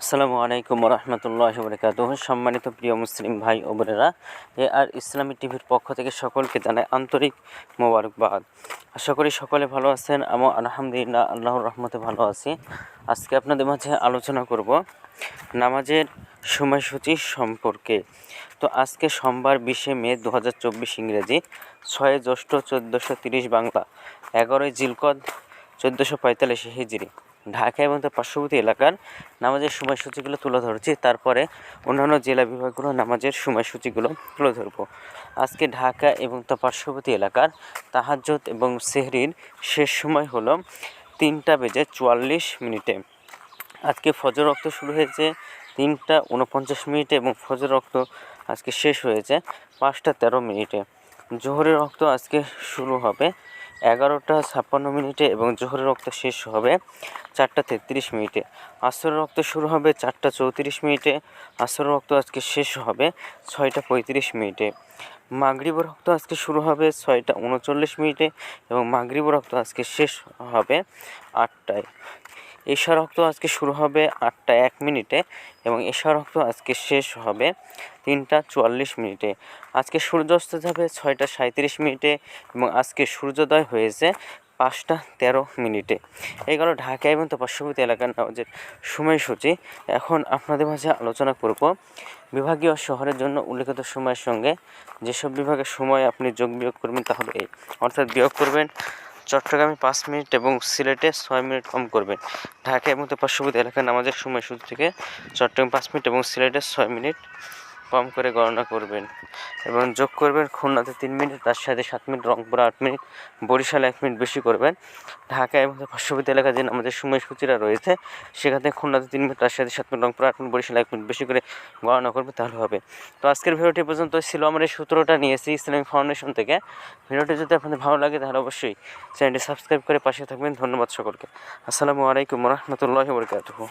আসসালামু আলাইকুম রহমতুল্লাহি ওয়া বারাকাতুহু। সম্মানিত প্রিয় মুসলিম ভাই ও বোনেরা, আর ইসলামী টিভির পক্ষ থেকে সকলকে জানাই আন্তরিক মোবারকবাদ। আশা করি সকলে ভালো আছেন। আমি আলহামদুলিল্লাহ আল্লাহর রহমতে ভালো আছি। আজকে আপনাদের মাঝে আলোচনা করব নামাজের সময়সূচি সম্পর্কে। তো আজকে সোমবার 20 মে 2024 ইংরেজি, 6 জ্যৈষ্ঠ 1430 বাংলা, 11 জিলকদ 1445 হিজরি, ঢাকা এবং তার পার্শ্ববর্তী এলাকার নামাজের সময়সূচিগুলো তুলে ধরছি। তারপরে অন্যান্য জেলা বিভাগগুলোর নামাজের সময়সূচিগুলো তুলে ধরব। আজকে ঢাকা এবং তার পার্শ্ববর্তী এলাকার তাহাজ্জুদ এবং সেহরির শেষ সময় হলো 3:44 আজকে ফজর রক্ত শুরু হয়েছে 3:49 এবং ফজর রক্ত আজকে শেষ হয়েছে 5:13। জোহরের রক্ত আজকে শুরু হবে 11:56 এবং জোহরের রক্ত শেষ হবে 4:33। আসরের রক্ত শুরু হবে 4:34। আসরের রক্ত আজকে শেষ হবে 6:35। মাগরিবের রক্ত আজকে শুরু হবে 6:39 এবং মাগরিবের রক্ত আজকে শেষ হবে 8টায়। এশা রক্ত আজকে শুরু হবে 8:01 এবং এশা রক্ত আজকে শেষ হবে 3:44। আজকে সূর্যাস্ত যাবে 6:37 এবং আজকে সূর্যোদয় হয়েছে 5:13। এই গেল ঢাকা এবং তার পার্শ্ববর্তী এলাকার নামাজের সময়সূচি। এখন আপনাদের মাঝে আলোচনা করব বিভাগীয় শহরের জন্য উল্লেখিত সময়ের সঙ্গে যেসব বিভাগের সময় আপনি যোগ বিয়োগ করবেন তা হবে এই, অর্থাৎ বিয়োগ করবেন চট্টগ্রামে 5 মিনিট এবং সিলেটে 6 মিনিট কম করবেন। ঢাকা এবং তার পার্শ্ববর্তী এলাকার নামাজের সময়সূচি থেকে চট্টগ্রাম 5 মিনিট এবং সিলেটে 6 মিনিট কম করে গণনা করবেন এবং যোগ করবেন খুলনাতে 3 মিনিট, রাজশাহীতে 7 মিনিট, রংপুরে 8 মিনিট, বরিশালে 1 মিনিট বেশি করবেন। ঢাকা এবং পার্শ্ববর্তী এলাকায় যে আমাদের সময়সূচিটা রয়েছে সেখানে খুলনাতে 3 মিনিট, রাজশাহীতে 7 মিনিট, রংপুরে 8 মিনিট, বরিশালে 1 মিনিট বেশি করে গণনা করবে, তাহলে হবে। তো আজকের ভিডিওটি পর্যন্ত ছিল। আমরা এই সূত্রটা নিয়েছি ইসলামিক ফাউন্ডেশন থেকে। ভিডিওটি যদি আপনাদের ভালো লাগে তাহলে অবশ্যই চ্যানেলটি সাবস্ক্রাইব করে পাশে থাকবেন। ধন্যবাদ সকলকে। আসসালামু আলাইকুম রহমতুল্লাহি ওয়া বারাকাতুহু।